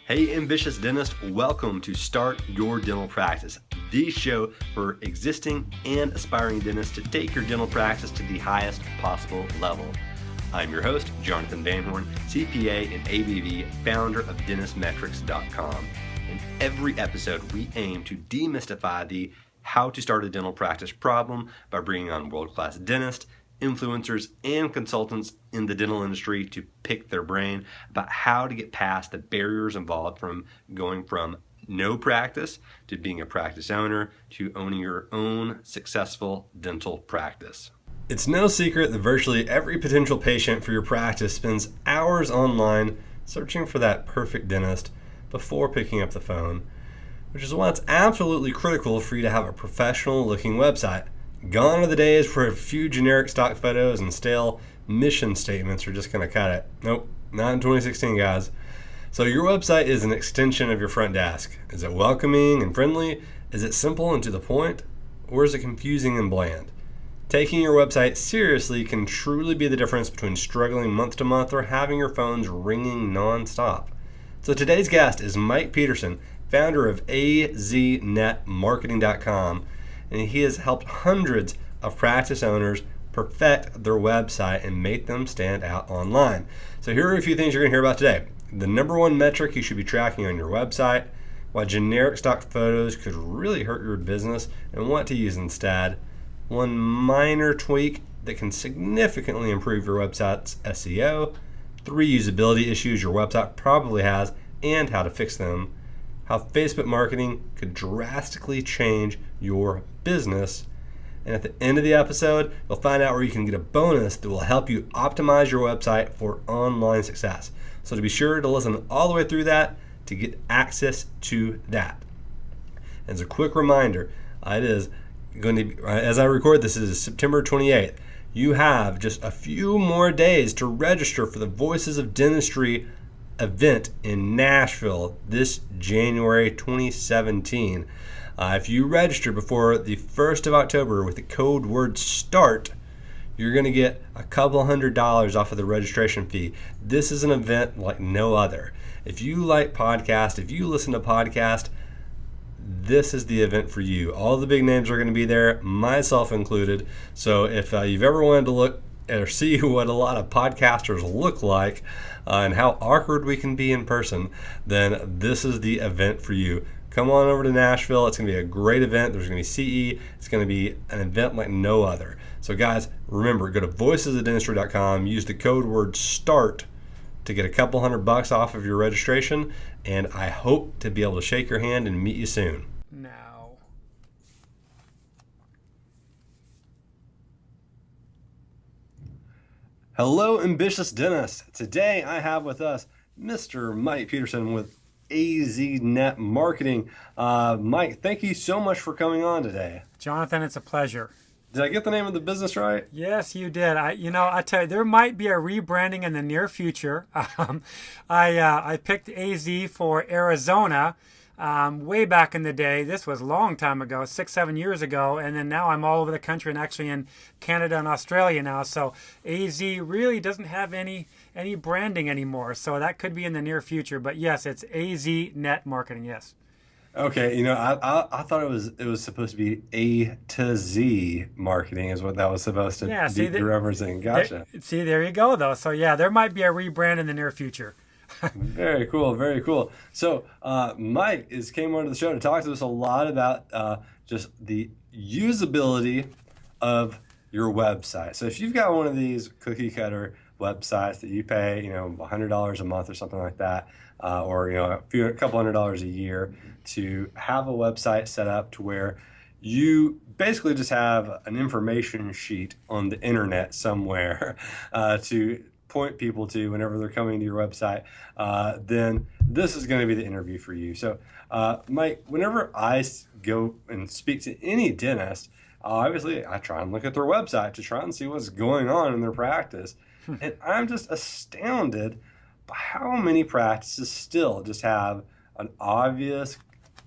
Hey, ambitious dentist, welcome to Start Your Dental Practice, the show for existing and aspiring dentists to take your dental practice to the highest possible level. I'm your host, Jonathan Van Horn, CPA and ABV, founder of DentistMetrics.com. In every episode, we aim to demystify the how to start a dental practice problem by bringing on world-class dentists, influencers, and consultants in the dental industry to pick their brain about how to get past the barriers involved from going from no practice to being a practice owner to owning your own successful dental practice. It's no secret that virtually every potential patient for your practice spends hours online searching for that perfect dentist before picking up the phone, which is why it's absolutely critical for you to have a professional looking website. Gone are the days where a few generic stock photos and stale mission statements are just going to cut it. Nope, not in 2016, guys. So your website is an extension of your front desk. Is it welcoming and friendly? Is it simple and to the point? Or is it confusing and bland? Taking your website seriously can truly be the difference between struggling month to month or having your phones ringing nonstop. So today's guest is Mike Pedersen, founder of AZNetMarketing.com, and he has helped hundreds of practice owners perfect their website and make them stand out online. So here are a few things you're going to hear about today. The number one metric you should be tracking on your website, why generic stock photos could really hurt your business and what to use instead, one minor tweak that can significantly improve your website's SEO, 3 usability issues your website probably has and how to fix them, how Facebook marketing could drastically change your business. And at the end of the episode, you'll find out where you can get a bonus that will help you optimize your website for online success. So to be sure to listen all the way through that to get access to that. As a quick reminder, it is going to be, as I record this, is September 28th. You have just a few more days to register for the Voices of Dentistry event in Nashville this January 2017. If you register before the 1st of October with the code word START, you're going to get a couple $100 off of the registration fee. This is an event like no other. If you like podcasts, if you listen to podcasts, this is the event for you. All the big names are going to be there, myself included. So if you've ever wanted to look or see what a lot of podcasters look like and how awkward we can be in person, then this is the event for you. Come on over to Nashville. It's going to be a great event. There's going to be CE. It's going to be an event like no other. So guys, remember, go to voicesofdentistry.com, use the code word START to get a couple $100 off of your registration, and I hope to be able to shake your hand and meet you soon. Now. Hello, ambitious dentists. Today I have with us Mr. Mike Pedersen with AZNet Marketing. Mike, thank you so much for coming on today. Jonathan, it's a pleasure. Did I get the name of the business right? Yes, you did. I tell you, there might be a rebranding in the near future. I picked AZ for Arizona way back in the day. This was a long time ago, 6-7 years ago, and then now I'm all over the country and actually in Canada and Australia now. So AZ really doesn't have any branding anymore. So that could be in the near future. But yes, it's AZNet Marketing. Yes. Okay, I thought it was supposed to be A to Z marketing is what that was supposed to be referencing. Gotcha. There you go, though. So yeah, there might be a rebrand in the near future. Very cool, very cool. So Mike came onto the show to talk to us a lot about just the usability of your website. So if you've got one of these cookie cutter websites that you pay, $100 a month or something like that, or a couple $100 a year to have a website set up to where you basically just have an information sheet on the internet somewhere to point people to whenever they're coming to your website, then this is going to be the interview for you. So, Mike, whenever I go and speak to any dentist, obviously I try and look at their website to try and see what's going on in their practice. And I'm just astounded by how many practices still just have an obvious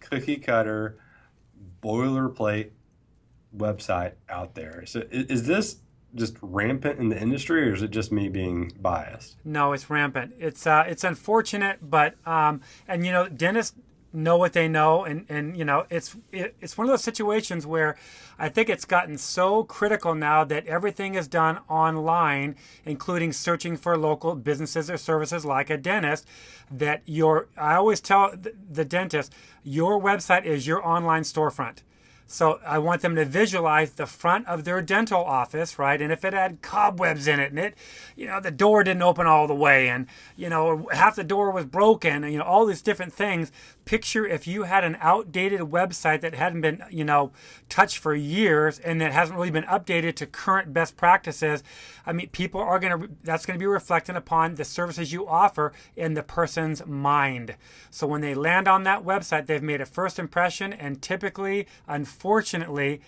cookie cutter boilerplate website out there. So is this just rampant in the industry, or is it just me being biased? No, it's rampant. It's unfortunate, but and dentists know what they know, and it's one of those situations where I think it's gotten so critical now that everything is done online, including searching for local businesses or services like a dentist. That I always tell the dentist, your website is your online storefront. So I want them to visualize the front of their dental office, right? And if it had cobwebs in it, and the door didn't open all the way, and half the door was broken, and all these different things. Picture if you had an outdated website that hadn't been, touched for years, and that hasn't really been updated to current best practices. I mean, people are that's going to be reflected upon the services you offer in the person's mind. So when they land on that website, they've made a first impression, and typically, unfortunately,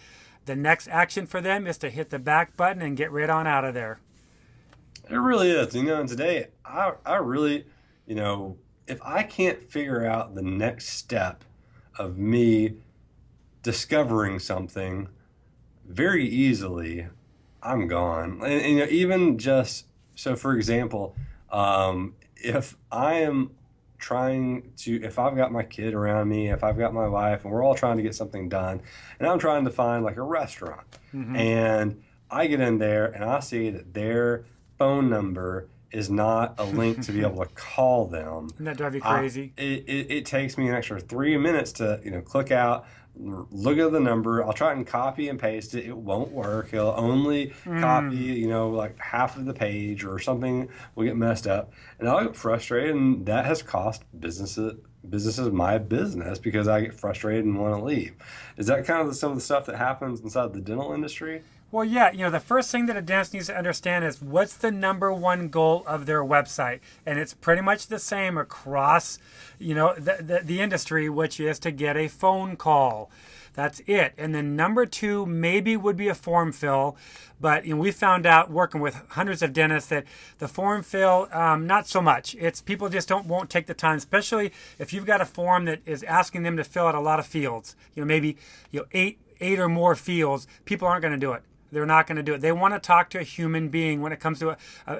the next action for them is to hit the back button and get right on out of there. It really is. And today, I really, if I can't figure out the next step of me discovering something very easily, I'm gone. And even just so, for example, if I am if I've got my kid around me, if I've got my wife, and we're all trying to get something done, and I'm trying to find like a restaurant, and I get in there and I see that their phone number is not a link to be able to call them. Doesn't that drive you crazy? It takes me an extra 3 minutes to click out, look at the number. I'll try and copy and paste it. It won't work. It'll only copy, like half of the page, or something will get messed up. And I'll get frustrated, and that has cost businesses my business, because I get frustrated and want to leave. Is that kind of some of the stuff that happens inside the dental industry? Well, yeah, the first thing that a dentist needs to understand is what's the number one goal of their website. And it's pretty much the same across, the industry, which is to get a phone call. That's it. And then number two maybe would be a form fill. But we found out working with hundreds of dentists that the form fill, not so much. It's people just won't take the time, especially if you've got a form that is asking them to fill out a lot of fields. Maybe eight or more fields. People aren't going to do it. They're not going to do it. They want to talk to a human being when it comes to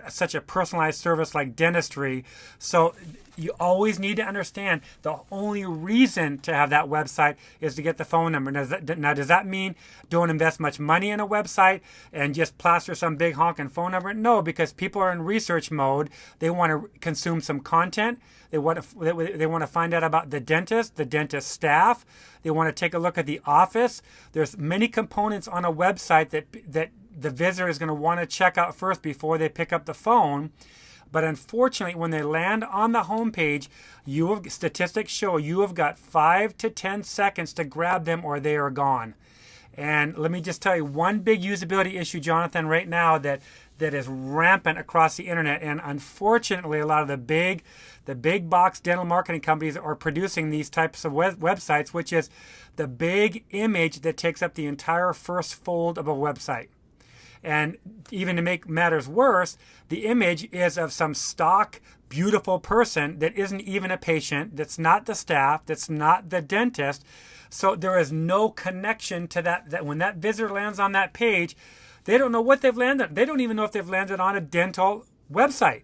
such a personalized service like dentistry. So you always need to understand the only reason to have that website is to get the phone number. Now, does that mean don't invest much money in a website and just plaster some big honking phone number? No, because people are in research mode. They want to consume some content. They want to find out about the dentist staff. They want to take a look at the office. There's many components on a website that the visitor is going to want to check out first before they pick up the phone. But unfortunately, when they land on the homepage, statistics show you have got 5 to 10 seconds to grab them, or they are gone. And let me just tell you one big usability issue, Jonathan, right now that is rampant across the internet. And unfortunately, a lot of the big box dental marketing companies are producing these types of websites, which is the big image that takes up the entire first fold of a website. And even to make matters worse, the image is of some stock, beautiful person that isn't even a patient, that's not the staff, that's not the dentist. So there is no connection to that when that visitor lands on that page, they don't know what they've landed. They don't even know if they've landed on a dental website.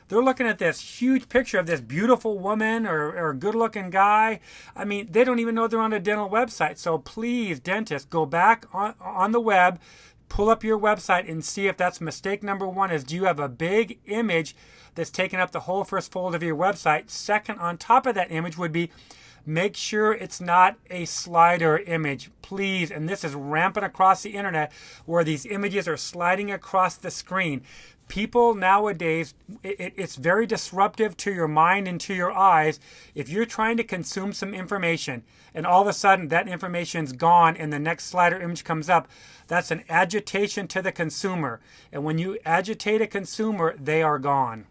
They're looking at this huge picture of this beautiful woman or a good-looking guy. I mean, they don't even know they're on a dental website. So please, dentists, go back on the web, pull up your website and see if that's mistake number one is, do you have a big image that's taking up the whole first fold of your website? Second, on top of that image would be, make sure it's not a slider image, please. And this is rampant across the internet where these images are sliding across the screen. People nowadays, it's very disruptive to your mind and to your eyes. If you're trying to consume some information and all of a sudden that information's gone and the next slider image comes up, that's an agitation to the consumer. And when you agitate a consumer, they are gone.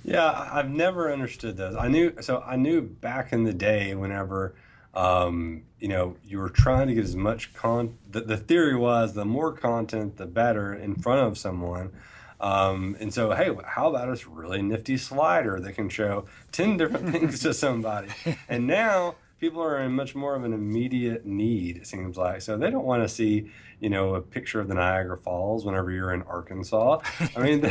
Yeah, I've never understood those. I knew back in the day whenever, you were trying to get as much the theory was the more content, the better in front of someone. And so, hey, how about this really nifty slider that can show 10 different things to somebody? And now people are in much more of an immediate need, it seems like. So they don't want to see, a picture of the Niagara Falls whenever you're in Arkansas. I mean,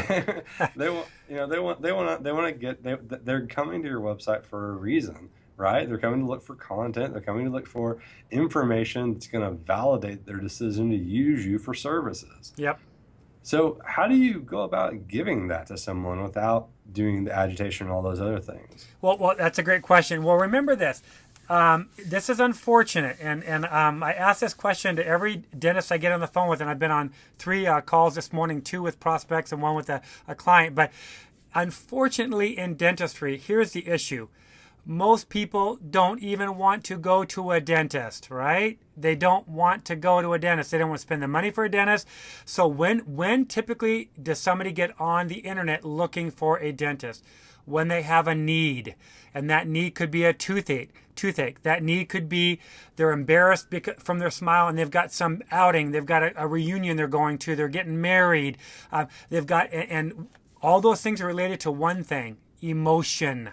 they want, they want to they're coming to your website for a reason, right? They're coming to look for content. They're coming to look for information that's going to validate their decision to use you for services. Yep. So how do you go about giving that to someone without doing the agitation and all those other things? Well, that's a great question. Well, remember this. This is unfortunate, and I ask this question to every dentist I get on the phone with, and I've been on 3 calls this morning, 2 with prospects and 1 with a client. But unfortunately, in dentistry, here's the issue. Most people don't even want to go to a dentist, right? They don't want to go to a dentist. They don't want to spend the money for a dentist. So when typically does somebody get on the internet looking for a dentist? When they have a need, and that need could be a toothache. That need could be they're embarrassed from their smile, and they've got some outing. They've got a reunion they're going to. They're getting married. They've got, and all those things are related to one thing: emotion.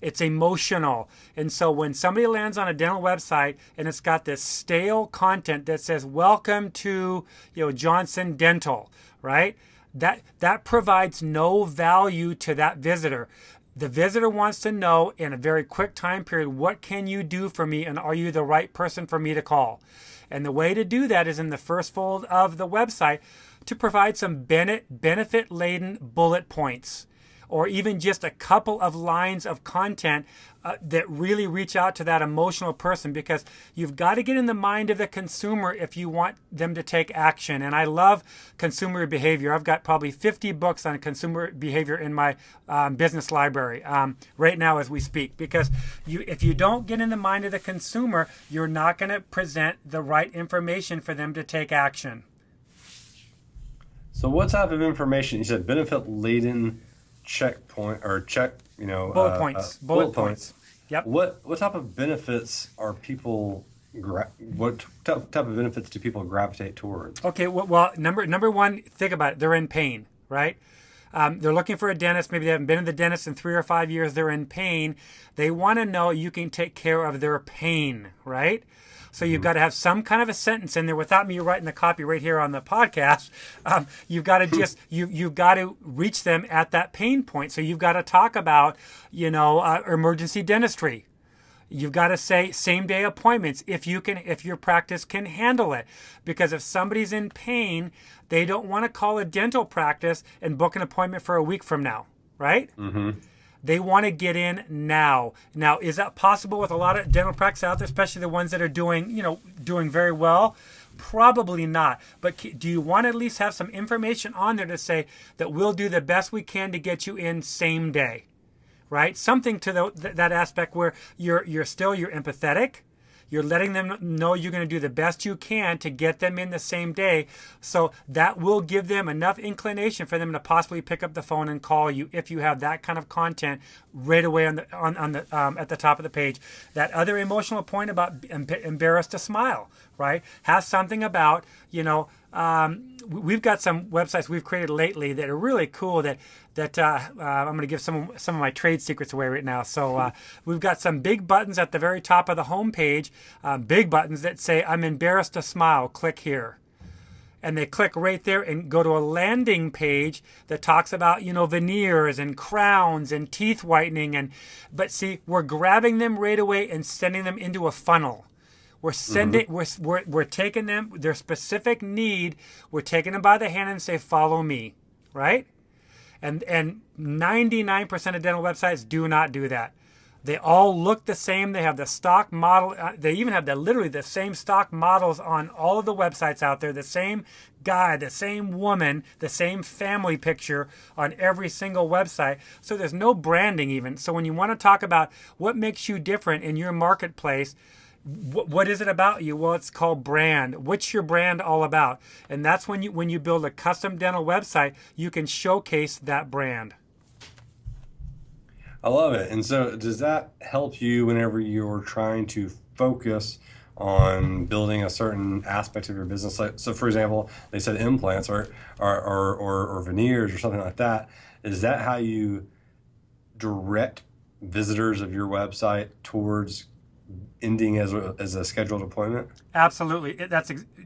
It's emotional. And so when somebody lands on a dental website and it's got this stale content that says, welcome to, Johnson Dental, right? That provides no value to that visitor. The visitor wants to know in a very quick time period, what can you do for me, and are you the right person for me to call? And the way to do that is in the first fold of the website to provide some benefit-laden bullet points, or even just a couple of lines of content that really reach out to that emotional person, because you've got to get in the mind of the consumer if you want them to take action. And I love consumer behavior. I've got probably 50 books on consumer behavior in my business library right now as we speak, because if you don't get in the mind of the consumer, you're not going to present the right information for them to take action. So what type of information? You said benefit-laden checkpoint or bullet points. Bullet points. Yep. What type of benefits are people? What type of benefits do people gravitate towards? Okay. Well, number one, think about it. They're in pain, right? They're looking for a dentist. Maybe they haven't been to the dentist in 3 or 5 years. They're in pain. They want to know you can take care of their pain, right? So you've got to have some kind of a sentence in there without me writing the copy right here on the podcast. You've got to just you've got to reach them at that pain point. So you've got to talk about emergency dentistry. You've got to say same day appointments if your practice can handle it. Because if somebody's in pain, they don't want to call a dental practice and book an appointment for a week from now, right? Mm-hmm. They want to get in now. Now, is that possible with a lot of dental practices out there, especially the ones that are doing very well? Probably not. But do you want to at least have some information on there to say that we'll do the best we can to get you in same day, right? Something to that aspect where you're empathetic. You're letting them know you're going to do the best you can to get them in the same day. So that will give them enough inclination for them to possibly pick up the phone and call you if you have that kind of content right away on at the top of the page. That other emotional point about embarrassed to smile, right? Has something about, we've got some websites we've created lately that are really cool that I'm going to give some of my trade secrets away right now. So we've got some big buttons at the very top of the home page, big buttons that say, I'm embarrassed to smile, click here. And they click right there and go to a landing page that talks about, veneers and crowns and teeth whitening. But see, we're grabbing them right away and sending them into a funnel. We're sending, we're taking them, their specific need, we're taking them by the hand and say, follow me, right? And 99% of dental websites do not do that. They all look the same. They have the stock model. They even have literally the same stock models on all of the websites out there. The same guy, the same woman, the same family picture on every single website. So there's no branding even. So when you want to talk about what makes you different in your marketplace, what is it about you? Well, it's called brand. What's your brand all about? And that's when you build a custom dental website, you can showcase that brand. I love it. And so does that help you whenever you're trying to focus on building a certain aspect of your business? Like, so for example, they said implants or veneers or something like that. Is that how you direct visitors of your website towards ending as a scheduled appointment? Absolutely.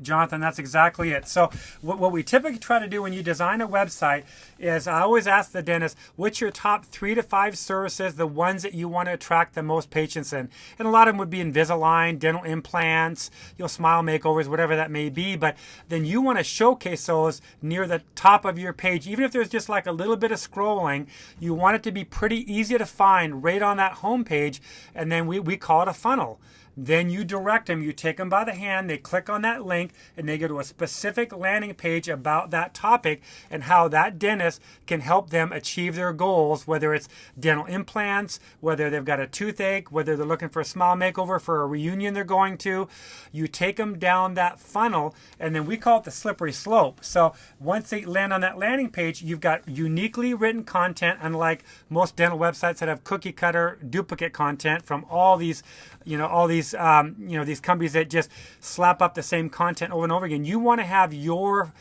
Jonathan, that's exactly it. So what we typically try to do when you design a website is I always ask the dentist, what's your top 3 to 5 services, the ones that you want to attract the most patients in? And a lot of them would be Invisalign, dental implants, smile makeovers, whatever that may be. But then you want to showcase those near the top of your page. Even if there's just like a little bit of scrolling, you want it to be pretty easy to find right on that home page. And then we call it a funnel. Then you direct them, you take them by the hand, they click on that link, and they go to a specific landing page about that topic and how that dentist can help them achieve their goals, whether it's dental implants, whether they've got a toothache, whether they're looking for a smile makeover for a reunion they're going to. You take them down that funnel, and then we call it the slippery slope. So once they land on that landing page, you've got uniquely written content, unlike most dental websites that have cookie cutter duplicate content from all these these companies that just slap up the same content over and over again. You want to have your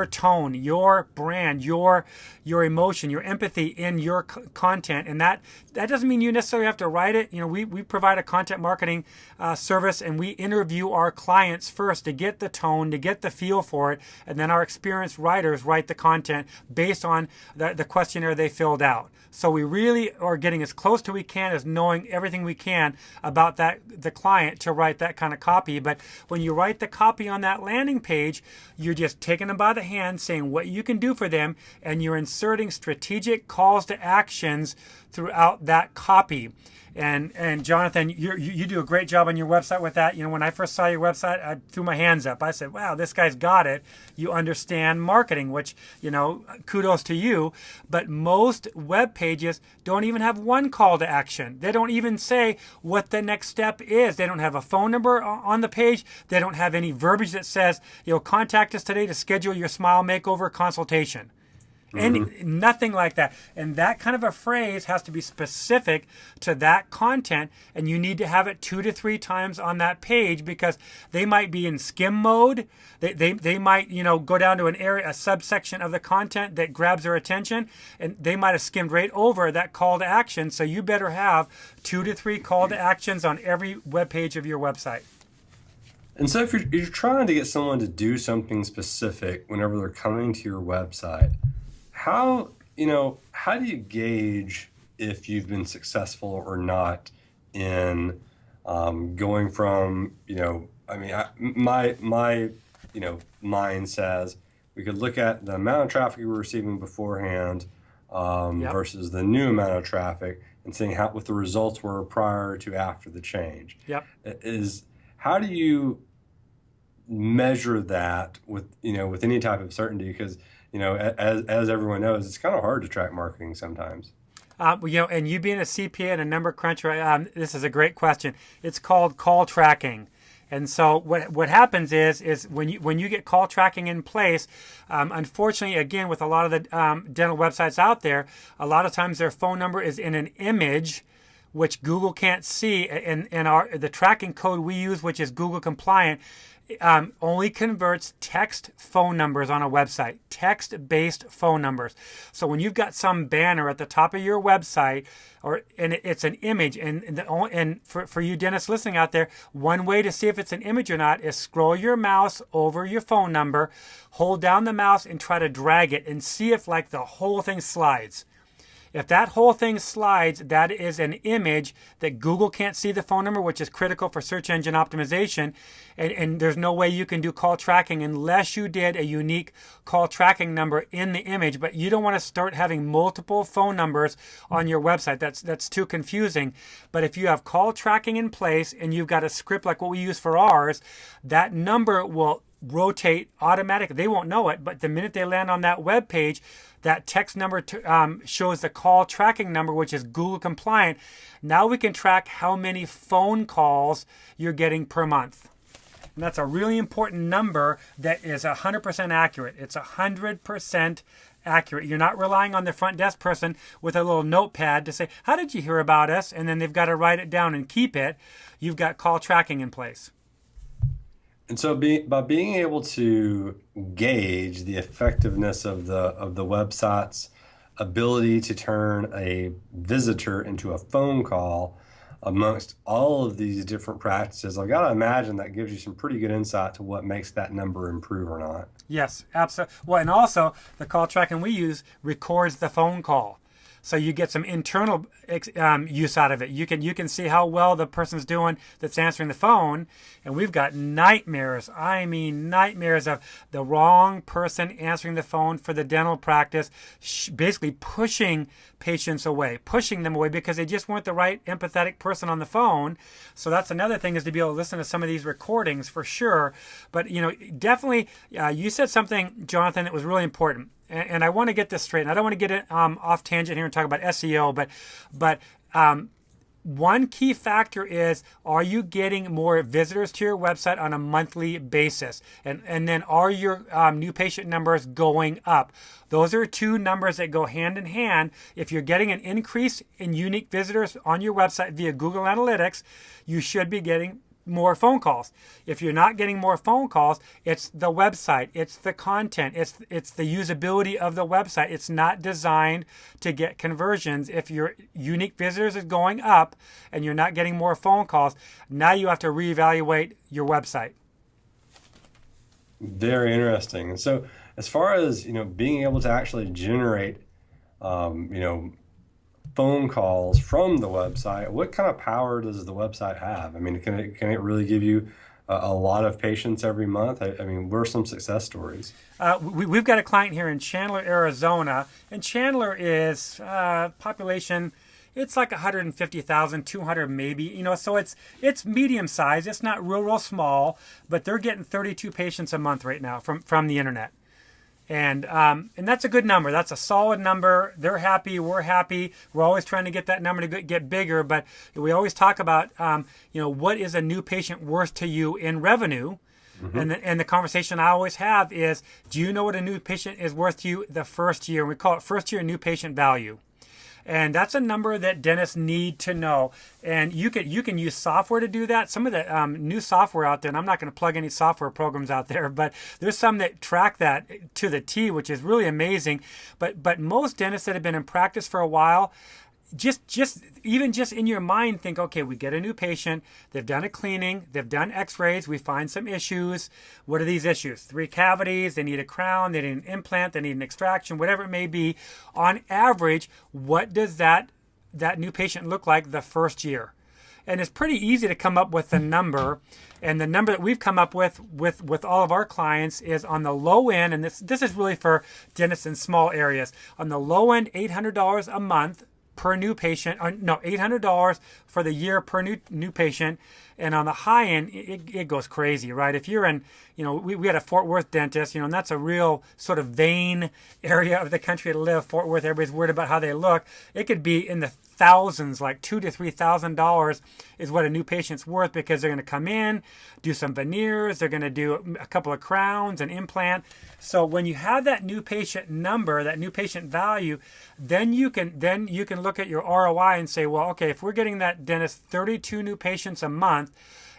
tone, your brand, your emotion, your empathy in your content, and that doesn't mean you necessarily have to write it. We provide a content marketing service, and we interview our clients first to get the tone, to get the feel for it, and then our experienced writers write the content based on the questionnaire they filled out. So we really are getting as close to we can as knowing everything we can about the client to write that kind of copy. But when you write the copy on that landing page, you're just taking them by the hand, saying what you can do for them, and you're inserting strategic calls to actions throughout that copy. And Jonathan, you do a great job on your website with that. When I first saw your website, I threw my hands up. I said, wow, this guy's got it. You understand marketing, which, kudos to you. But most web pages don't even have one call to action. They don't even say what the next step is. They don't have a phone number on the page. They don't have any verbiage that says, contact us today to schedule your smile makeover consultation. And nothing like that. And that kind of a phrase has to be specific to that content, and you need to have it 2 to 3 times on that page, because they might be in skim mode. They might go down to a subsection of the content that grabs their attention, and they might have skimmed right over that call to action. So you better have 2 to 3 call to actions on every web page of your website. And so if you're trying to get someone to do something specific whenever they're coming to your website, how do you gauge if you've been successful or not in going from, my mind says we could look at the amount of traffic you were receiving beforehand versus the new amount of traffic, and seeing what the results were prior to after the change. How do you measure that with any type of certainty? Because as everyone knows, it's kind of hard to track marketing sometimes. And you being a CPA and a number cruncher, this is a great question. It's called call tracking. And so what happens is when you get call tracking in place, unfortunately, again, with a lot of the dental websites out there, a lot of times their phone number is in an image which Google can't see. And the tracking code we use, which is Google compliant, only converts text phone numbers on a website, text-based phone numbers. So when you've got some banner at the top of your website, and it's an image, and for you dentists listening out there, one way to see if it's an image or not is scroll your mouse over your phone number, hold down the mouse, and try to drag it and see if the whole thing slides. If that whole thing slides, that is an image that Google can't see the phone number, which is critical for search engine optimization. And there's no way you can do call tracking unless you did a unique call tracking number in the image. But you don't want to start having multiple phone numbers on your website. That's too confusing. But if you have call tracking in place and you've got a script like what we use for ours, that number will rotate automatically. They won't know it, but the minute they land on that web page, that text number shows the call tracking number, which is Google compliant. Now we can track how many phone calls you're getting per month. And that's a really important number that is 100% accurate. It's 100% accurate. You're not relying on the front desk person with a little notepad to say, how did you hear about us? And then they've got to write it down and keep it. You've got call tracking in place. And so by being able to gauge the effectiveness of the website's ability to turn a visitor into a phone call, amongst all of these different practices, I've got to imagine that gives you some pretty good insight to what makes that number improve or not. Yes, absolutely. Well, and also the call tracking we use records the phone call, so you get some internal use out of it. You can see how well the person's doing that's answering the phone. And we've got nightmares. I mean, nightmares of the wrong person answering the phone for the dental practice, basically pushing patients away, pushing them away because they just weren't the right empathetic person on the phone. So that's another thing, is to be able to listen to some of these recordings for sure. But definitely, you said something, Jonathan, that was really important. And I want to get this straight. And I don't want to get it off tangent here and talk about SEO, but one key factor is, are you getting more visitors to your website on a monthly basis? And then are your new patient numbers going up? Those are two numbers that go hand in hand. If you're getting an increase in unique visitors on your website via Google Analytics, you should be getting more phone calls. If you're not getting more phone calls, it's the website, it's the content, it's the usability of the website. It's not designed to get conversions. If your unique visitors is going up and you're not getting more phone calls, now you have to reevaluate your website. Very interesting. And so as far as, being able to actually generate, phone calls from the website, what kind of power does the website have? I mean, can it really give you a lot of patients every month? I mean, what are some success stories? We've got a client here in Chandler, Arizona, and Chandler is population. It's like 150,000, 200 maybe, so it's medium size. It's not real small, but they're getting 32 patients a month right now from the internet. And that's a good number. That's a solid number. They're happy. We're happy. We're always trying to get that number to get bigger. But we always talk about, what is a new patient worth to you in revenue? Mm-hmm. And the conversation I always have is, do you know what a new patient is worth to you the first year? We call it first year new patient value. And that's a number that dentists need to know. And you can use software to do that. Some of the new software out there, and I'm not going to plug any software programs out there, but there's some that track that to the T, which is really amazing. But most dentists that have been in practice for a while, just in your mind, think, okay, we get a new patient, they've done a cleaning, they've done x-rays, we find some issues. What are these issues? 3 cavities, they need a crown, they need an implant, they need an extraction, whatever it may be. On average, what does that new patient look like the first year? And it's pretty easy to come up with a number. And the number that we've come up with all of our clients is, on the low end, and this is really for dentists in small areas, on the low end, $800 a month per new patient, $800 for the year per new patient. And on the high end, it goes crazy, right? If you're in, we had a Fort Worth dentist, and that's a real sort of vain area of the country to live. Fort Worth, everybody's worried about how they look. It could be in the thousands, like $2,000 to $3,000 is what a new patient's worth, because they're going to come in, do some veneers, they're going to do a couple of crowns, an implant. So when you have that new patient number, that new patient value, then you can look at your ROI and say, well, okay, if we're getting that dentist 32 new patients a month,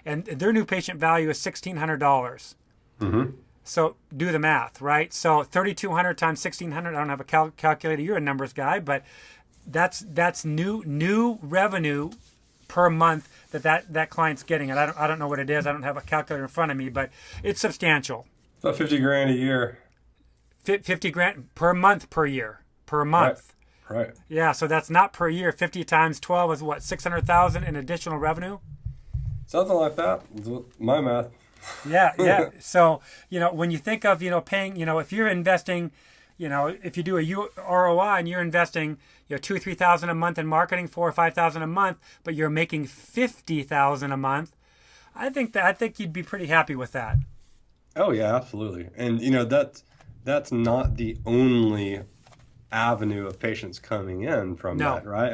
and their new patient value is $1,600. Mm-hmm. So do the math, right? So 3,200 times 1,600. I don't have a calculator. You're a numbers guy, but that's new revenue per month that client's getting. And I don't know what it is. I don't have a calculator in front of me, but it's substantial. About 50 grand a year. 50 grand per month per year per month. Right. Yeah. So that's not per year. 50 times 12 is what? 600,000 in additional revenue. Something like that. My math. Yeah. So, when you think of, paying, if you're investing, if you do a ROI and you're investing, $2,000 or $3,000 a month in marketing, $4,000 or $5,000 a month, but you're making $50,000 a month, I think you'd be pretty happy with that. Oh yeah, absolutely. And that's not the only avenue of patients coming in from that, right?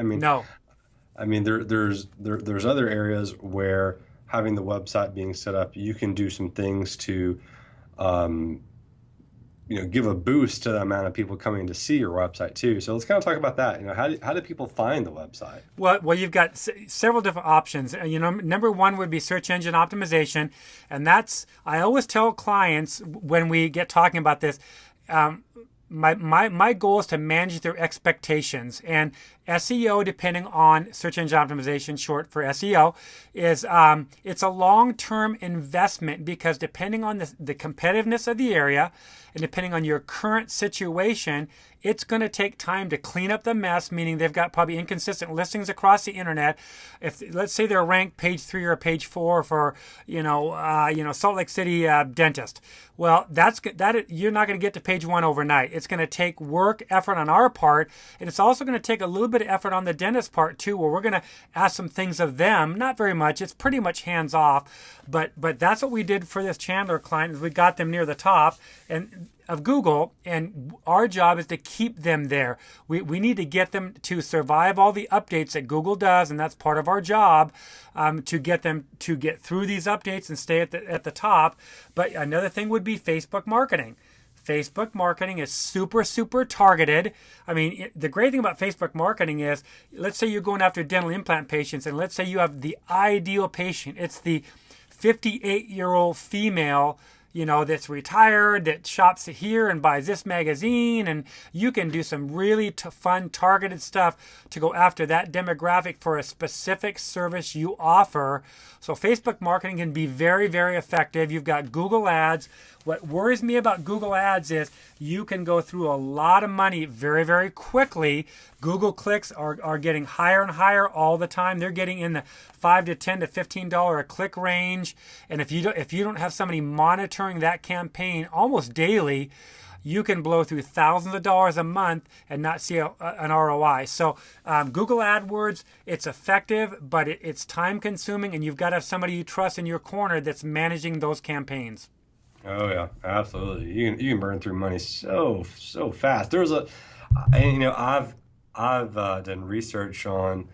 There's other areas where having the website being set up, you can do some things to, give a boost to the amount of people coming to see your website too. So let's kind of talk about that. How do people find the website? Well, you've got several different options. Number one would be search engine optimization, and I always tell clients when we get talking about this, my goal is to manage their expectations. And SEO, depending on search engine optimization, short for SEO, is it's a long-term investment, because depending on the competitiveness of the area and depending on your current situation, it's going to take time to clean up the mess, meaning they've got probably inconsistent listings across the internet. If, let's say, they're ranked page 3 or page 4 for, Salt Lake City dentist. Well, you're not going to get to page 1 overnight. It's going to take work, effort on our part, and it's also going to take a little bit of effort on the dentist part too, where we're going to ask some things of them. Not very much. It's pretty much hands off, but that's what we did for this Chandler client. Is we got them near the top of Google, and our job is to keep them there. We need to get them to survive all the updates that Google does, and that's part of our job, to get them to get through these updates and stay at the top. But another thing would be Facebook marketing. Facebook marketing is super, super targeted. I mean, the great thing about Facebook marketing is, let's say you're going after dental implant patients, and let's say you have the ideal patient. It's the 58-year-old female, that's retired, that shops here and buys this magazine, and you can do some really fun targeted stuff to go after that demographic for a specific service you offer. So Facebook marketing can be very, very effective. You've got Google Ads. What worries me about Google Ads is you can go through a lot of money very, very quickly. Google clicks are getting higher and higher all the time. They're getting in the $5 to $10 to $15 a click range. And if you don't have somebody monitoring that campaign almost daily, you can blow through thousands of dollars a month and not see an ROI. So Google AdWords, it's effective, but it's time consuming, and you've got to have somebody you trust in your corner that's managing those campaigns. Oh yeah, absolutely. You can burn through money so fast. I've done research on,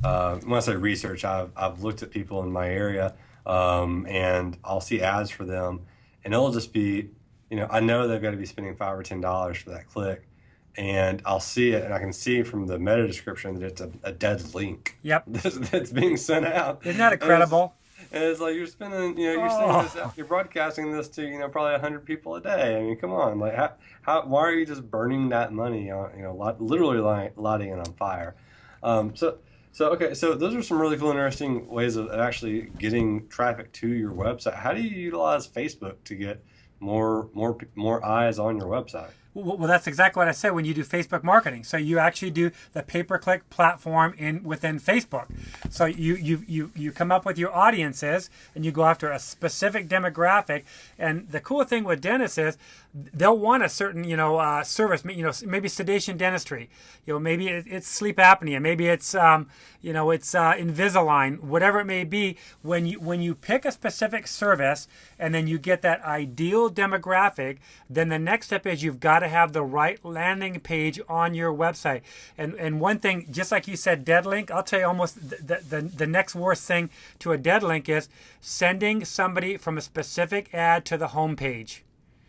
when I say research, I've looked at people in my area, and I'll see ads for them, and it'll just be, I know they've got to be spending $5 or $10 for that click, and I'll see it, and I can see from the meta description that it's a dead link. Yep. that's being sent out. Isn't that incredible? And it's like you're spending, you're sending this out, you're broadcasting this to, probably 100 people a day. I mean, come on, like why are you just burning that money on, literally lighting it on fire? So those are some really cool, interesting ways of actually getting traffic to your website. How do you utilize Facebook to get more eyes on your website? Well, that's exactly what I said when you do Facebook marketing. So you actually do the pay-per-click platform within Facebook. So you come up with your audiences, and you go after a specific demographic. And the cool thing with dentists is they'll want a certain service. Maybe sedation dentistry. Maybe it's sleep apnea. Maybe it's it's Invisalign. Whatever it may be. When you pick a specific service and then you get that ideal demographic, then the next step is you've got to have the right landing page on your website. And one thing, just like you said, dead link, I'll tell you almost the next worst thing to a dead link is sending somebody from a specific ad to the home page.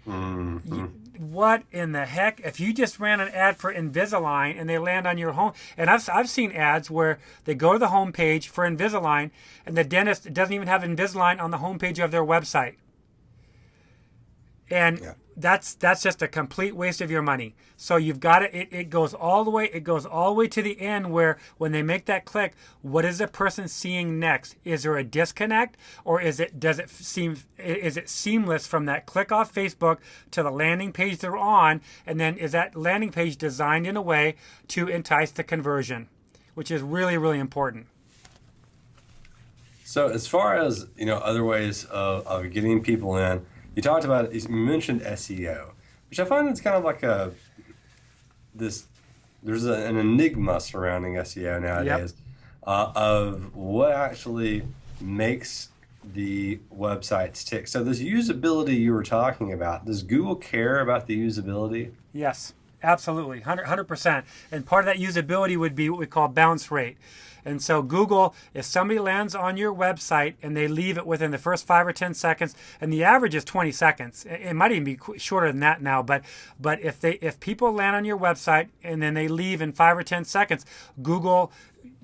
Mm-hmm. What in the heck? If you just ran an ad for Invisalign and they land on your home, and I've seen ads where they go to the home page for Invisalign and the dentist doesn't even have Invisalign on the home page of their website. And yeah, that's just a complete waste of your money. So you've got it goes all the way to the end, where when they make that click, what is the person seeing next? Is there a disconnect, or is it seamless from that click off Facebook to the landing page they're on? And then is that landing page designed in a way to entice the conversion, which is really, really important. So as far as other ways of getting people in, you talked about, you mentioned SEO, which I find it's kind of like there's an enigma surrounding SEO nowadays. Yep. Of what actually makes the websites tick. So this usability you were talking about, does Google care about the usability? Yes, absolutely, 100%. And part of that usability would be what we call bounce rate. And so Google, if somebody lands on your website and they leave it within the first 5 or 10 seconds, and the average is 20 seconds, it might even be shorter than that now, but if people land on your website and then they leave in 5 or 10 seconds, Google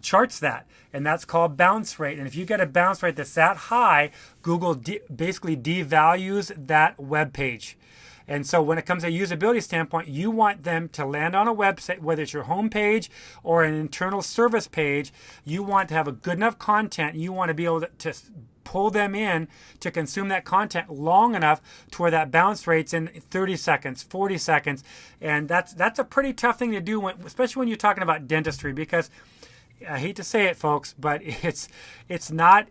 charts that, and that's called bounce rate. And if you get a bounce rate that's that high, Google basically devalues that web page. And so when it comes to a usability standpoint, you want them to land on a website, whether it's your home page or an internal service page. You want to have a good enough content. You want to be able to pull them in to consume that content long enough to where that bounce rate's in 30 seconds, 40 seconds. And that's a pretty tough thing to do, especially when you're talking about dentistry, because I hate to say it, folks, but it's not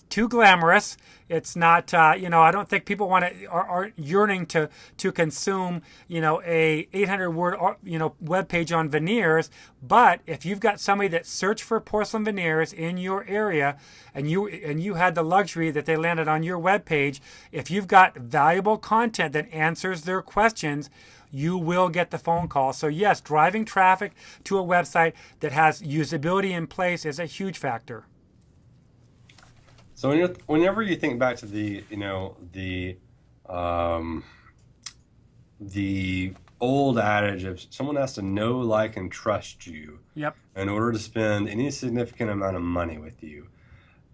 too glamorous. It's not I don't think people are yearning to consume a 800-word web page on veneers. But if you've got somebody that searched for porcelain veneers in your area, and you had the luxury that they landed on your web page, if you've got valuable content that answers their questions, you will get the phone call. So yes, driving traffic to a website that has usability in place is a huge factor. So whenever you think back to the old adage of someone has to know, like, and trust you, yep, in order to spend any significant amount of money with you,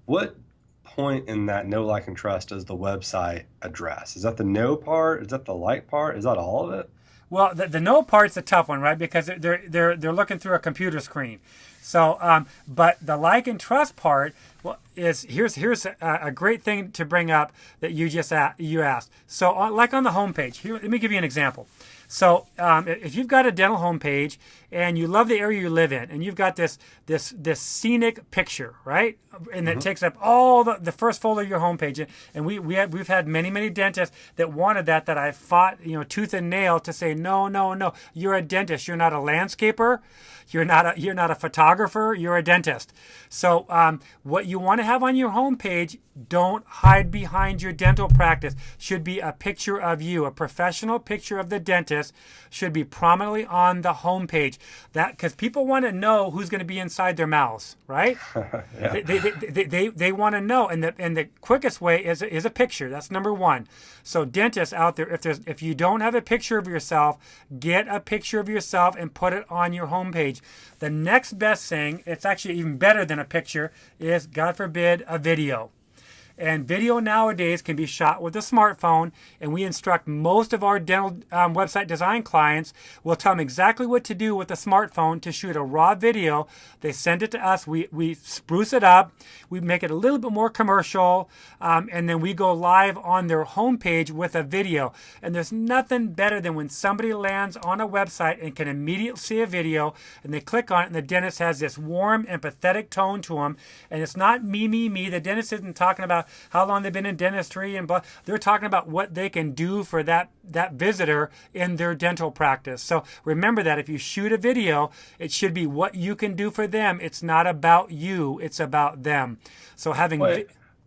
what point in that know, like, and trust does the website address? Is that the know part? Is that the like part? Is that all of it? Well, the know part's a tough one, right? Because they're looking through a computer screen. So, but the like and trust part, well, here's a great thing to bring up that you asked. So, like on the homepage, here, let me give you an example. So, if you've got a dental homepage and you love the area you live in, and you've got this scenic picture, right? And it takes up all the first folder of your homepage, and we've had many dentists that wanted that I fought tooth and nail to say no, you're a dentist, you're not a landscaper, you're not a photographer, you're a dentist. So what you want to have on your homepage, don't hide behind your dental practice, should be a picture of you. A professional picture of the dentist should be prominently on the homepage. That because people want to know who's going to be inside their mouths, right? Yeah. They want to know, and the quickest way is a picture. That's number one. So dentists out there, if you don't have a picture of yourself, get a picture of yourself and put it on your homepage. The next best thing, it's actually even better than a picture, is, God forbid, a video. And video nowadays can be shot with a smartphone, and we instruct most of our dental website design clients. We'll tell them exactly what to do with a smartphone to shoot a raw video. They send it to us. We spruce it up. We make it a little bit more commercial, and then we go live on their homepage with a video. And there's nothing better than when somebody lands on a website and can immediately see a video, and they click on it, and the dentist has this warm, empathetic tone to them. And it's not me. The dentist isn't talking about how long they've been in dentistry and blah. They're talking about what they can do for that visitor in their dental practice. So remember that if you shoot a video, it should be what you can do for them. It's not about you, it's about them. So having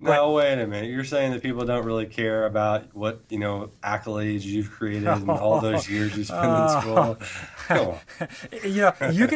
wait a minute. You're saying that people don't really care about what accolades you've created in all those years you spent in school. Come on. you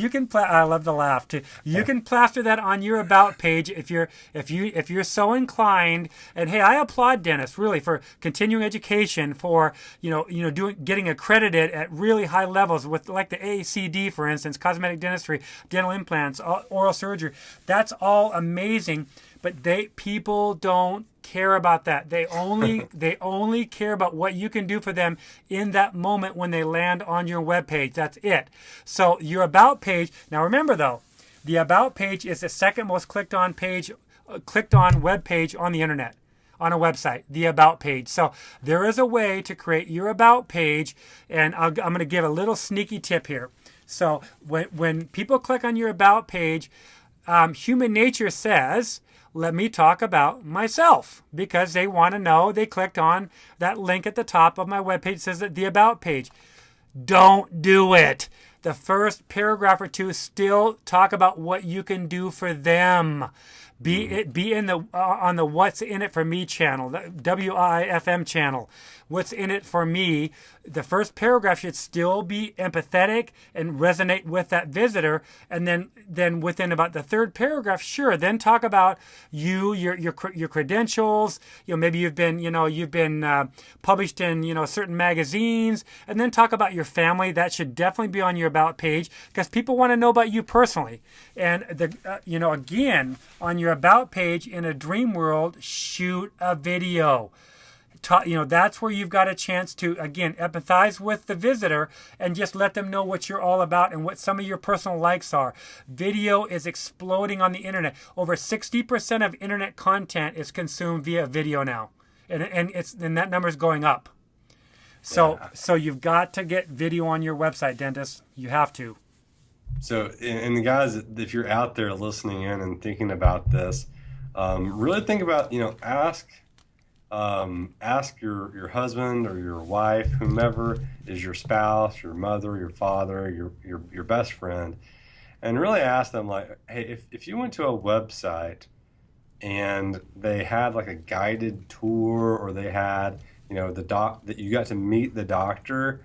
can I love to laugh too. You can plaster that on your about page if you're so inclined. And hey, I applaud dentists really for continuing education, for getting accredited at really high levels with like the AACD, for instance, cosmetic dentistry, dental implants, oral surgery. That's all amazing. But people don't care about that. They only care about what you can do for them in that moment when they land on your webpage. That's it. So your about page. Now remember though, the about page is the second most clicked on web page on the internet, on a website. The about page. So there is a way to create your about page, and I'm going to give a little sneaky tip here. So when people click on your about page, human nature says, let me talk about myself, because they want to know. They clicked on that link at the top of my webpage, says that the about page. Don't do it. The first paragraph or two still talk about what you can do for them. Be in the on the What's in It for Me channel, the WIFM channel. What's in it for me? The first paragraph should still be empathetic and resonate with that visitor, and then within about the third paragraph, sure, then talk about your credentials. Maybe you've been published in certain magazines, and then talk about your family. That should definitely be on your about page, because people want to know about you personally. And again, on your about page in a dream world, shoot a video. that's where you've got a chance to, again, empathize with the visitor and just let them know what you're all about and what some of your personal likes are. Video is exploding on the internet. Over 60% of internet content is consumed via video now, and that number is going up. So you've got to get video on your website, dentist. You have to. So, and the guys, if you're out there listening in and thinking about this, really think about, ask your husband or your wife, whomever is your spouse, your mother, your father, your best friend, and really ask them, like, hey, if you went to a website and they had like a guided tour, or they had, that you got to meet the doctor,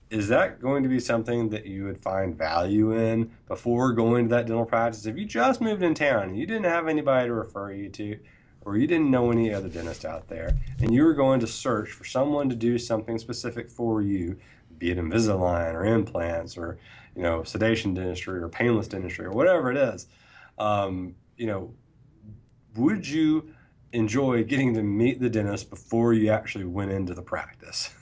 is that going to be something that you would find value in before going to that dental practice? If you just moved in town and you didn't have anybody to refer you to, or you didn't know any other dentist out there, and you were going to search for someone to do something specific for you, be it Invisalign or implants or, sedation dentistry or painless dentistry or whatever it is, would you enjoy getting to meet the dentist before you actually went into the practice?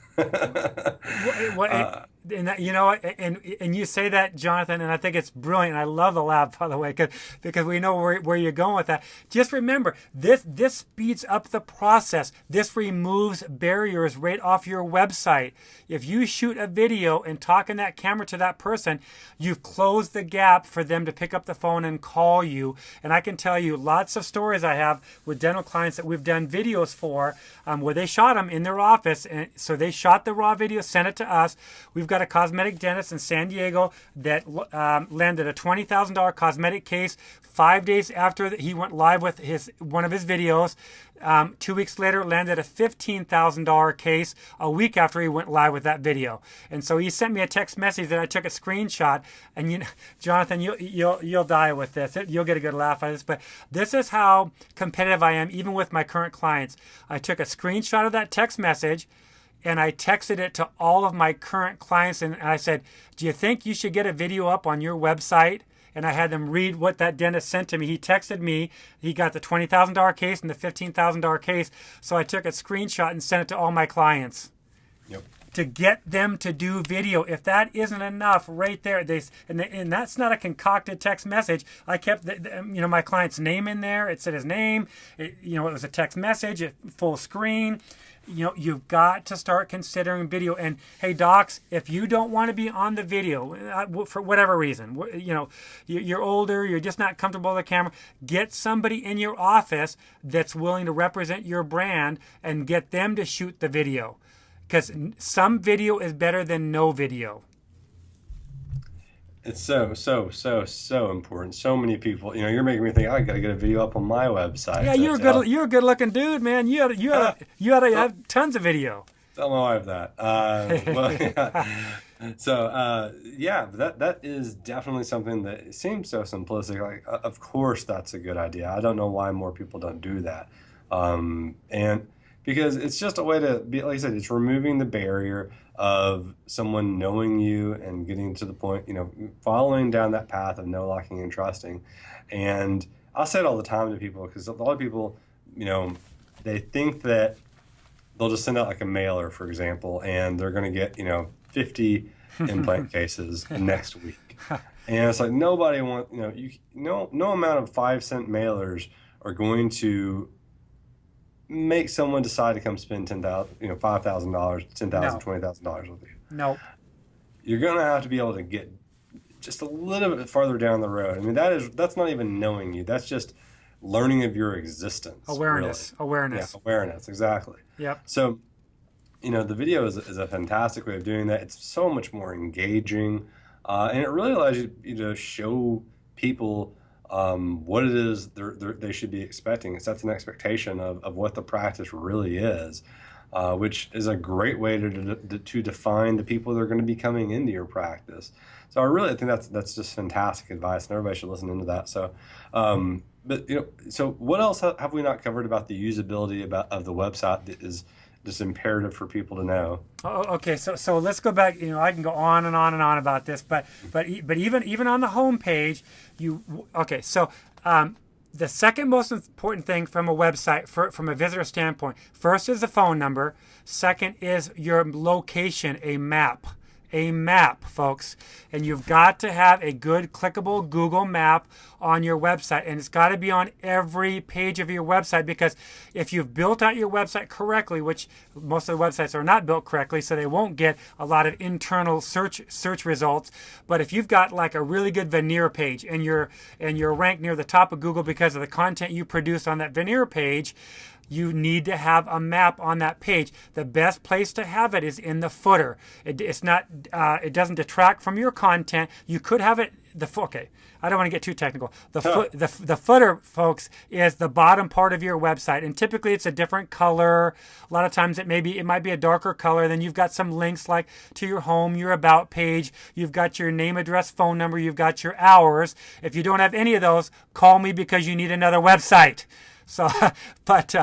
And you say that, Jonathan, and I think it's brilliant. I love the lab, by the way, because we know where you're going with that. Just remember, this speeds up the process. This removes barriers right off your website. If you shoot a video and talk in that camera to that person, you've closed the gap for them to pick up the phone and call you. And I can tell you lots of stories I have with dental clients that we've done videos for, where they shot them in their office. And so they shot the raw video, sent it to us. We've got a cosmetic dentist in San Diego that landed a $20,000 cosmetic case 5 days after he went live with one of his videos. 2 weeks later, landed a $15,000 case a week after he went live with that video. And so he sent me a text message that I took a screenshot. And Jonathan, you'll die with this. You'll get a good laugh out of this. But this is how competitive I am, even with my current clients. I took a screenshot of that text message, and I texted it to all of my current clients, and I said, do you think you should get a video up on your website? And I had them read what that dentist sent to me. He texted me. He got the $20,000 case and the $15,000 case. So I took a screenshot and sent it to all my clients. Yep. To get them to do video. If that isn't enough right there, and that's not a concocted text message. I kept my client's name in there. It said his name. It was a text message, full screen. You've got to start considering video. And hey, docs, if you don't want to be on the video for whatever reason, you're older, you're just not comfortable with the camera, get somebody in your office that's willing to represent your brand and get them to shoot the video. Because some video is better than no video. It's so important. So many people, you're making me think, I got to get a video up on my website. Yeah, you're a good looking dude, man. You ought to have tons of video. Tell my wife that. So that is definitely something that seems so simplistic. Like, of course, that's a good idea. I don't know why more people don't do that. And because it's just a way to be, like I said, it's removing the barrier of someone knowing you and getting to the point, following down that path of no locking and trusting. And I say it all the time to people, because a lot of people, they think that they'll just send out like a mailer, for example, and they're going to get, 50 implant cases next week. And it's like, nobody wants, no amount of 5-cent mailers are going to make someone decide to come spend $5,000, $10,000, $20,000 with you. No. You're going to have to be able to get just a little bit farther down the road. I mean, that's not even knowing you. That's just learning of your existence. Awareness. Really. Awareness. Yeah, awareness, exactly. Yep. So, the video is a fantastic way of doing that. It's so much more engaging, and it really allows you to show people what it is they should be expecting. It sets an expectation of what the practice really is, which is a great way to define the people that are going to be coming into your practice. So I really think that's just fantastic advice, and everybody should listen into that. So, so what else have we not covered about the usability of the website that is just imperative for people to know? Oh, okay, so let's go back. I can go on and on and on about this, but even on the home page, The second most important thing from a website, from a visitor standpoint, first is the phone number. Second is your location, a map. A map, folks. And you've got to have a good clickable Google map on your website. And it's got to be on every page of your website, because if you've built out your website correctly, which most of the websites are not built correctly, so they won't get a lot of internal search results. But if you've got like a really good veneer page and you're ranked near the top of Google because of the content you produce on that veneer page, you need to have a map on that page. The best place to have it is in the footer. It's not. It doesn't detract from your content. You could have it. Okay, I don't want to get too technical. The footer, folks, is the bottom part of your website, and typically it's a different color. A lot of times it might be a darker color. Then you've got some links like to your home, your about page. You've got your name, address, phone number. You've got your hours. If you don't have any of those, call me because you need another website. So, but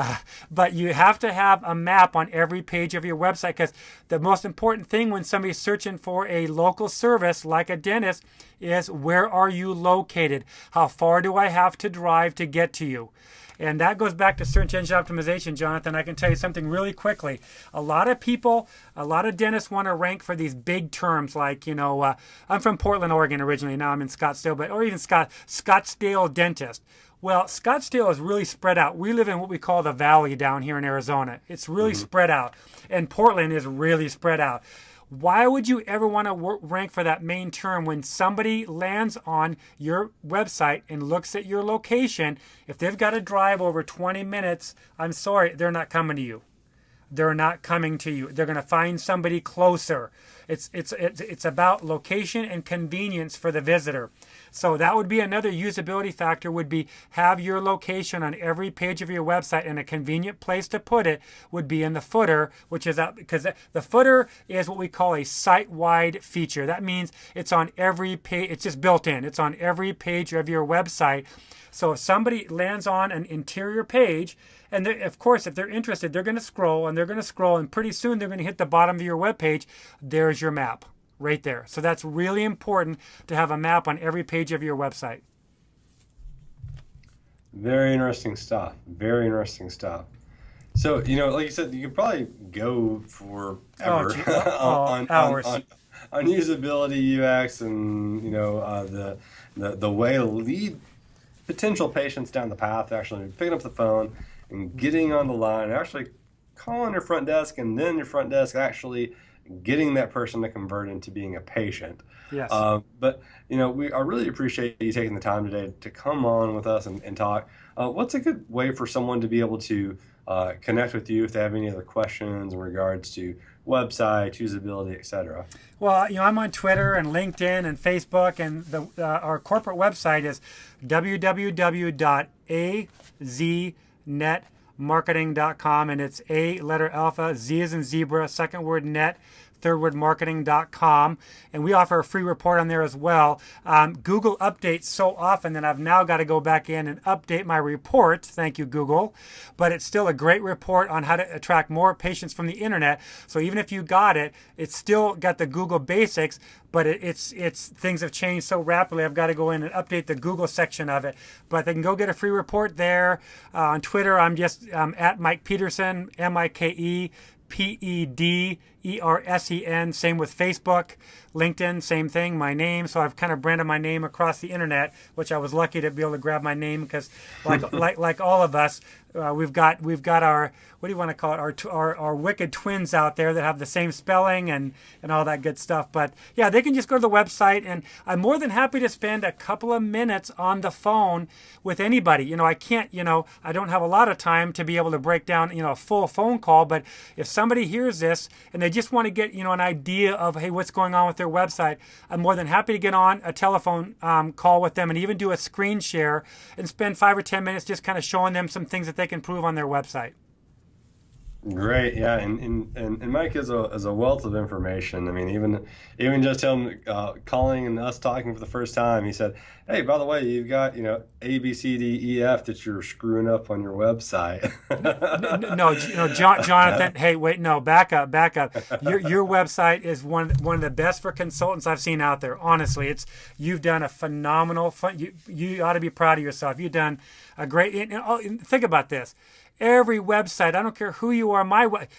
you have to have a map on every page of your website, because the most important thing when somebody's searching for a local service like a dentist is, where are you located? How far do I have to drive to get to you? And that goes back to search engine optimization, Jonathan. I can tell you something really quickly. A lot of dentists want to rank for these big terms like, I'm from Portland, Oregon originally. Now I'm in Scottsdale, or even Scottsdale dentist. Well, Scottsdale is really spread out. We live in what we call the valley down here in Arizona. It's really spread out. And Portland is really spread out. Why would you ever want to rank for that main term when somebody lands on your website and looks at your location? If they've got to drive over 20 minutes, I'm sorry, they're not coming to you. They're not coming to you. They're going to find somebody closer. It's about location and convenience for the visitor. So that would be another usability factor, would be have your location on every page of your website, and a convenient place to put it would be in the footer, which is out, because the footer is what we call a site-wide feature. That means it's on every page. It's just built in. It's on every page of your website. So if somebody lands on an interior page, and of course, if they're interested, they're going to scroll, and pretty soon they're going to hit the bottom of your web page. There's your map right there. So that's really important to have a map on every page of your website. Very interesting stuff. Very interesting stuff. So, like you said, you could probably go forever hours. on usability, UX, and the way to lead potential patients down the path, actually picking up the phone and getting on the line, and actually calling your front desk, and then your front desk actually getting that person to convert into being a patient. Yes. But I really appreciate you taking the time today to come on with us and talk. What's a good way for someone to be able to connect with you if they have any other questions in regards to website, usability, etc.? Well, I'm on Twitter and LinkedIn and Facebook, and our corporate website is www.aznetmarketing.com, and it's A letter alpha, Z as in zebra, second word net, third word marketing.com, and we offer a free report on there as well. Google updates so often that I've now got to go back in and update my report. Thank you, Google. But it's still a great report on how to attract more patients from the internet. So even if you got it, it's still got the Google basics, but it's things have changed so rapidly. I've got to go in and update the Google section of it. But they can go get a free report there. On Twitter, I'm just at Mike Pedersen, MikePedersen. Same with Facebook. LinkedIn, same thing, my name. So I've kind of branded my name across the internet, which I was lucky to be able to grab my name, because like all of us, we've got our, what do you want to call it, our wicked twins out there that have the same spelling and all that good stuff. But yeah, they can just go to the website, and I'm more than happy to spend a couple of minutes on the phone with anybody. I can't, I don't have a lot of time to be able to break down, a full phone call, but if somebody hears this and they just want to get, an idea of, hey, what's going on with their website, I'm more than happy to get on a telephone call with them, and even do a screen share and spend 5 or 10 minutes just kind of showing them some things that they can improve on their website. Great, yeah, and Mike is a wealth of information. I mean, even just him calling and us talking for the first time, he said, "Hey, by the way, you've got A B C D E F that you're screwing up on your website." No, Jonathan. Hey, wait, no, back up. Your website is one of the best for consultants I've seen out there. Honestly, you've done a phenomenal. You ought to be proud of yourself. You've done a great. And think about this. Every website, I don't care who you are.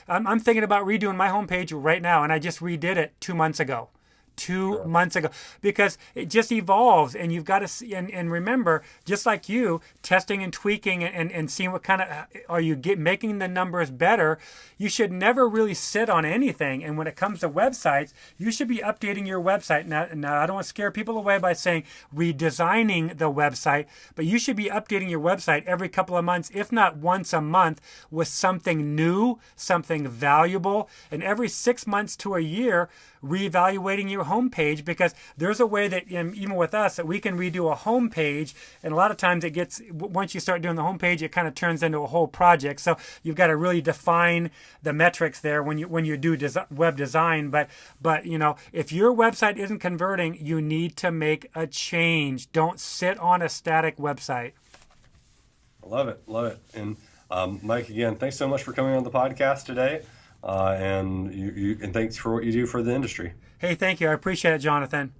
I'm thinking about redoing my homepage right now, and I just redid it 2 months ago. 2 months ago, because it just evolves, and you've got to see and remember, just like you testing and tweaking and seeing what kind of are you making the numbers better. You should never really sit on anything, and when it comes to websites, you should be updating your website. Now I don't want to scare people away by saying redesigning the website, but you should be updating your website every couple of months, if not once a month, with something new, something valuable, and every 6 months to a year reevaluating your homepage, because there's a way that even with us that we can redo a homepage, and a lot of times once you start doing the homepage, it kind of turns into a whole project. So you've got to really define the metrics there when you do web design. But if your website isn't converting, you need to make a change. Don't sit on a static website. Love it. And Mike, again, thanks so much for coming on the podcast today. And thanks for what you do for the industry. Hey, thank you. I appreciate it, Jonathan.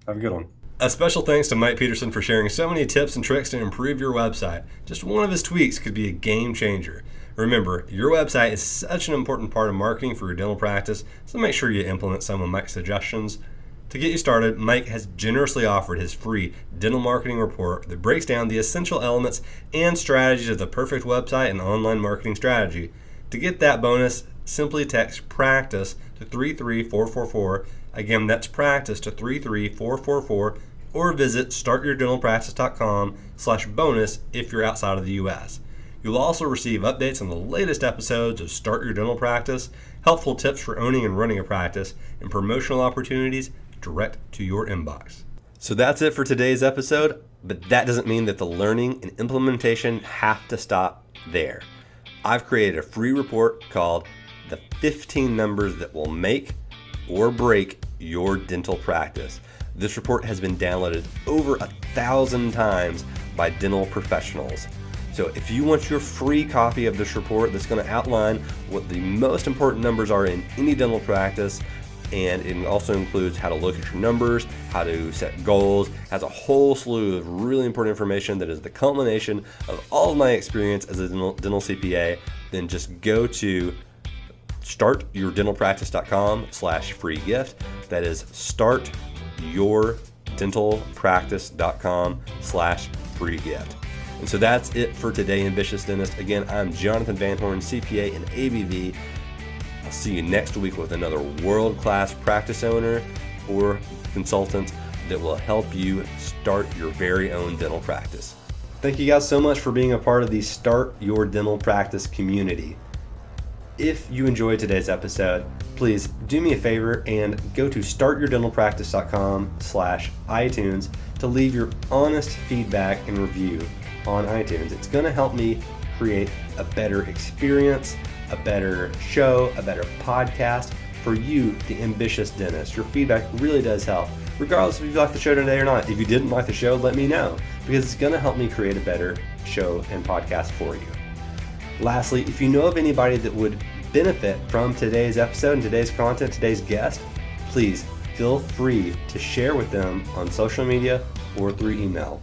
Have a good one. A special thanks to Mike Pedersen for sharing so many tips and tricks to improve your website. Just one of his tweaks could be a game changer. Remember, your website is such an important part of marketing for your dental practice, so make sure you implement some of Mike's suggestions. To get you started, Mike has generously offered his free dental marketing report that breaks down the essential elements and strategies of the perfect website and online marketing strategy. To get that bonus, simply text PRACTICE to 33444. Again, that's PRACTICE to 33444, or visit startyourdentalpractice.com/bonus if you're outside of the U.S. You'll also receive updates on the latest episodes of Start Your Dental Practice, helpful tips for owning and running a practice, and promotional opportunities direct to your inbox. So that's it for today's episode, but that doesn't mean that the learning and implementation have to stop there. I've created a free report called The 15 Numbers That Will Make or Break Your Dental Practice. This report has been downloaded over 1,000 times by dental professionals. So if you want your free copy of this report that's going to outline what the most important numbers are in any dental practice, and it also includes how to look at your numbers, how to set goals, has a whole slew of really important information that is the culmination of all of my experience as a dental CPA, then just go to startyourdentalpractice.com/free gift. That is startyourdentalpractice.com/free gift. And so that's it for today, Ambitious Dentist. Again, I'm Jonathan Van Horn, CPA and ABV. I'll see you next week with another world-class practice owner or consultant that will help you start your very own dental practice. Thank you guys so much for being a part of the Start Your Dental Practice community. If you enjoyed today's episode, please do me a favor and go to startyourdentalpractice.com/iTunes to leave your honest feedback and review on iTunes. It's going to help me create a better experience, a better show, a better podcast for you, the ambitious dentist. Your feedback really does help, regardless if you like the show today or not. If you didn't like the show, let me know, because it's going to help me create a better show and podcast for you. Lastly, if you know of anybody that would benefit from today's episode and today's content, today's guest, please feel free to share with them on social media or through email.